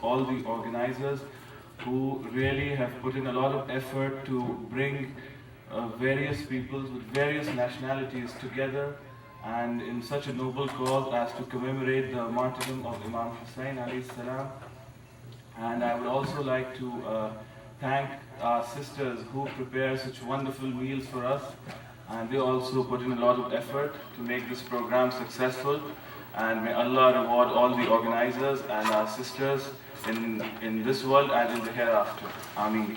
all the organizers who really have put in a lot of effort to bring various peoples with various nationalities together and in such a noble cause as to commemorate the martyrdom of Imam Husain alayhi salam. And I would also like to thank our sisters who prepare such wonderful meals for us, and they also put in a lot of effort to make this program successful. And may Allah reward all the organizers and our sisters in this world and in the hereafter. Ameen.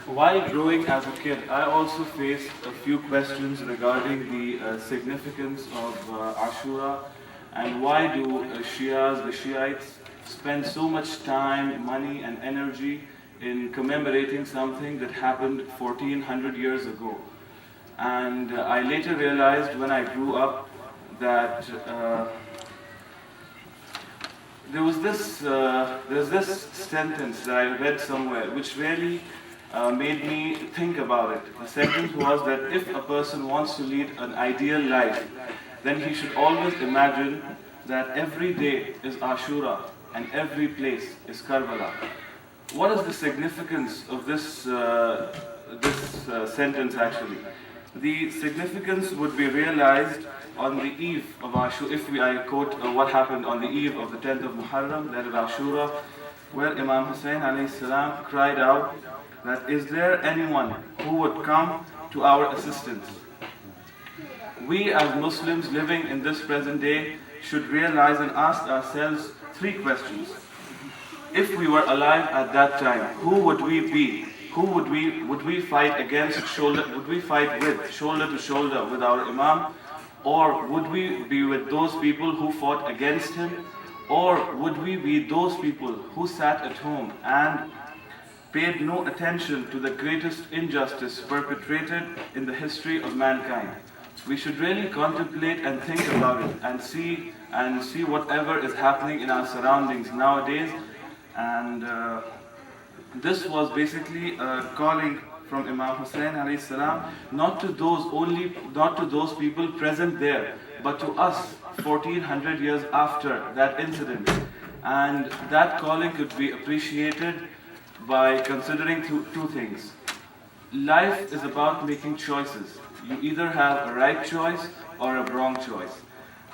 While growing as a kid, I also faced a few questions regarding the significance of Ashura and why do the Shiites, spend so much time, money and energy in commemorating something that happened 1400 years ago. And I later realized when I grew up that there's this sentence that I read somewhere which really made me think about it. The sentence was that if a person wants to lead an ideal life, then he should always imagine that every day is Ashura and every place is Karbala. What is the significance of this sentence actually? The significance would be realized on the eve of Ashura, if I quote what happened on the eve of the 10th of Moharram, that is Ashura, where Imam Husain alayhi salam cried out that, is there anyone who would come to our assistance? We as Muslims living in this present day should realize and ask ourselves three questions. If we were alive at that time, who would we be? Who would we fight against would we fight with, shoulder to shoulder with our Imam? Or would we be with those people who fought against him? Or would we be those people who sat at home and paid no attention to the greatest injustice perpetrated in the history of mankind? We should really contemplate and think about it and see whatever is happening in our surroundings nowadays. And this was basically a calling from Imam Husain alayhi salam, not to those people present there, but to us 1400 years after that incident. And that calling could be appreciated by considering two things. Life is about making choices. You either have a right choice or a wrong choice.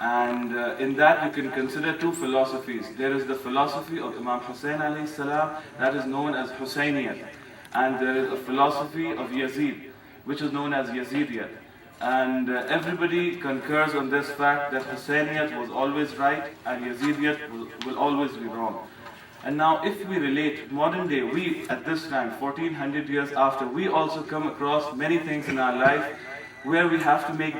And in that you can consider two philosophies. There is the philosophy of Imam Husain alayhi salam, that is known as Husainiyat. And there is a philosophy of Yazid, which is known as Yazidiyat. And everybody concurs on this fact that Husainiyat was always right and Yazidiyat will always be wrong. And now if we relate modern day, we at this time, 1400 years after, we also come across many things in our life where we have to make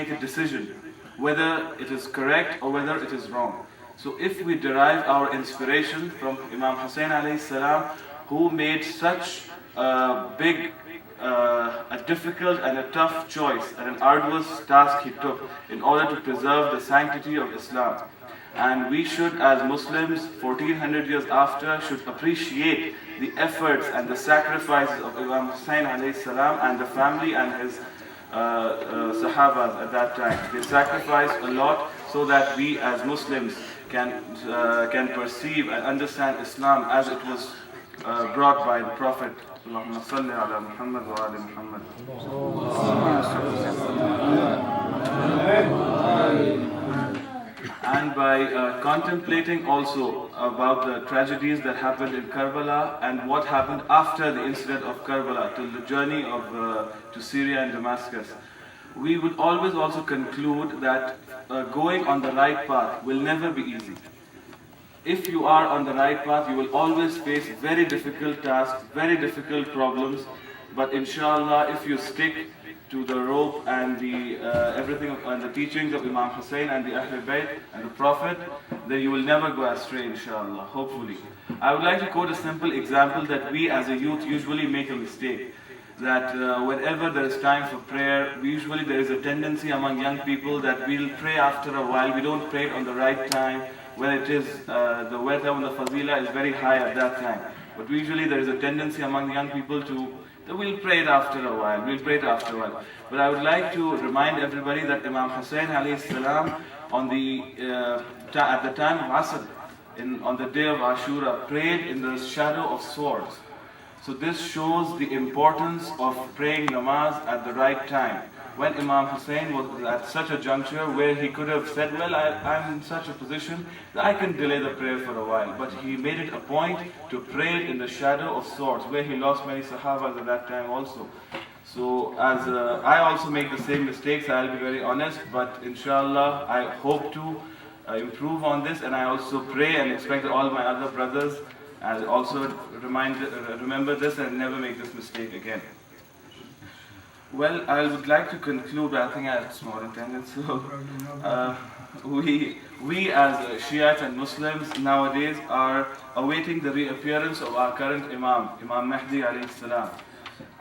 a decision whether it is correct or whether it is wrong. So if we derive our inspiration from Imam Husain alayhi salam, who made such a difficult and a tough choice and an arduous task he took in order to preserve the sanctity of Islam. And we should, as Muslims, 1400 years after, should appreciate the efforts and the sacrifices of Imam Husain alayhi salam and the family and his Sahabas at that time. They sacrificed a lot so that we, as Muslims, can perceive and understand Islam as it was brought by the Prophet. Allahumma salli ala Muhammad wa ali Muhammad. And by contemplating also about the tragedies that happened in Karbala and what happened after the incident of Karbala till the journey to Syria and Damascus, we would always also conclude that going on the right path will never be easy. If you are on the right path, you will always face very difficult tasks, very difficult problems, but inshallah, if you stick to the rope and the everything and the teachings of Imam Husain and the Ahlul Bayt and the Prophet, then you will never go astray, inshallah, hopefully. I would like to quote a simple example that we as a youth usually make a mistake. That whenever there is time for prayer, usually there is a tendency among young people that we'll pray after a while, we don't pray it on the right time, when it is, the weather and the fazila is very high at that time. But usually there is a tendency among young people to we'll pray it after a while, But I would like to remind everybody that Imam Husain alayhi salam on at the time of Asr, on the day of Ashura, prayed in the shadow of swords. So this shows the importance of praying namaz at the right time. When Imam Husain was at such a juncture where he could have said, well, I'm in such a position that I can delay the prayer for a while. But he made it a point to pray in the shadow of swords, where he lost many sahabas at that time also. So as I also make the same mistakes, I'll be very honest, but inshallah I hope to improve on this, and I also pray and expect all my other brothers and also remember this and never make this mistake again. Well, I would like to conclude, but I think I have small attendance. So, we as Shiites and Muslims nowadays are awaiting the reappearance of our current Imam, Imam Mahdi alayhi salam.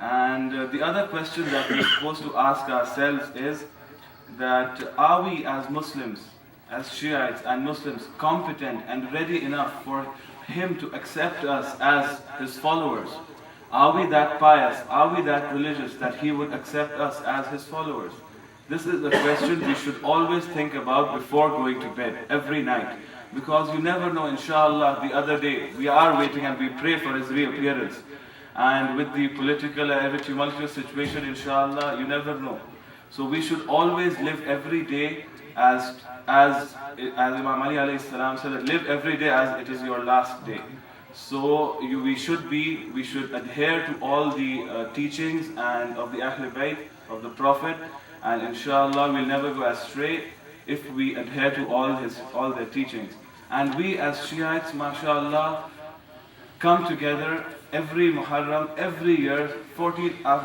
And the other question that we're supposed to ask ourselves is that are we as Muslims, as Shiites and Muslims, competent and ready enough for him to accept us as his followers? Are we that pious? Are we that religious that he would accept us as his followers? This is a question we should always think about before going to bed, every night. Because you never know, inshallah, the other day, we are waiting and we pray for his reappearance. And with the political and every tumultuous situation, inshallah, you never know. So we should always live every day as Imam Ali alayhi salam said, live every day as it is your last day. So we should adhere to all the teachings and of the Ahl Bayt, of the Prophet, and inshallah we'll never go astray if we adhere to all their teachings. And we as Shiites, mashallah, come together every Moharram, every year,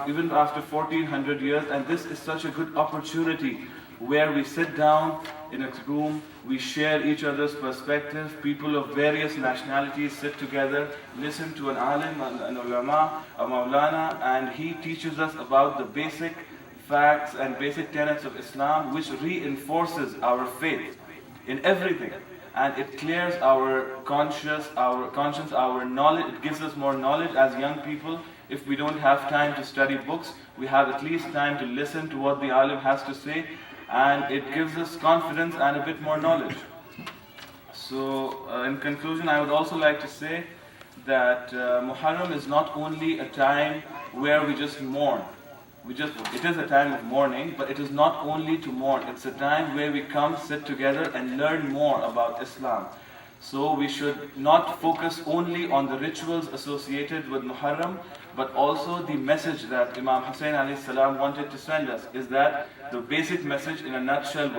even after 1400 years, and this is such a good opportunity where we sit down in a room, we share each other's perspective, people of various nationalities sit together, listen to an alim, an ulama, a maulana, and he teaches us about the basic facts and basic tenets of Islam, which reinforces our faith in everything. And it clears our conscience, our knowledge. It gives us more knowledge as young people. If we don't have time to study books, we have at least time to listen to what the alim has to say, and it gives us confidence and a bit more knowledge. So in conclusion, I would also like to say that Muharram is not only a time where we just mourn. It is a time of mourning, but it is not only to mourn. It's a time where we come, sit together and learn more about Islam. So we should not focus only on the rituals associated with Muharram, but also the message that Imam Husain alayhi salam wanted to send us is that the basic message in a nutshell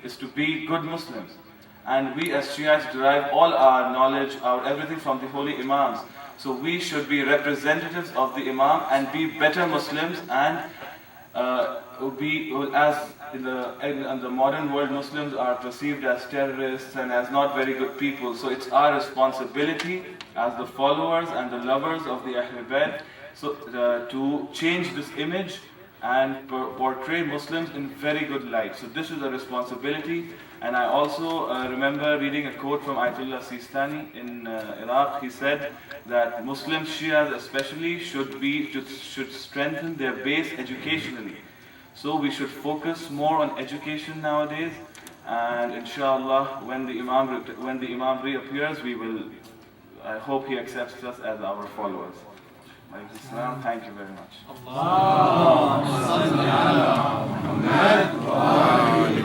is to be good Muslims. And we as Shiites derive all our knowledge, our everything from the holy Imams. So we should be representatives of the Imam and be better Muslims, and as in the modern world, Muslims are perceived as terrorists and as not very good people. So it's our responsibility as the followers and the lovers of the Ahl Bayt to change this image and portray Muslims in very good light. So this is a responsibility. And I also remember reading a quote from Ayatollah Sistani in Iraq. He said that Muslim Shias especially should strengthen their base educationally. So we should focus more on education nowadays, and inshallah when the Imam reappears, I hope he accepts us as our followers. Thank you very much.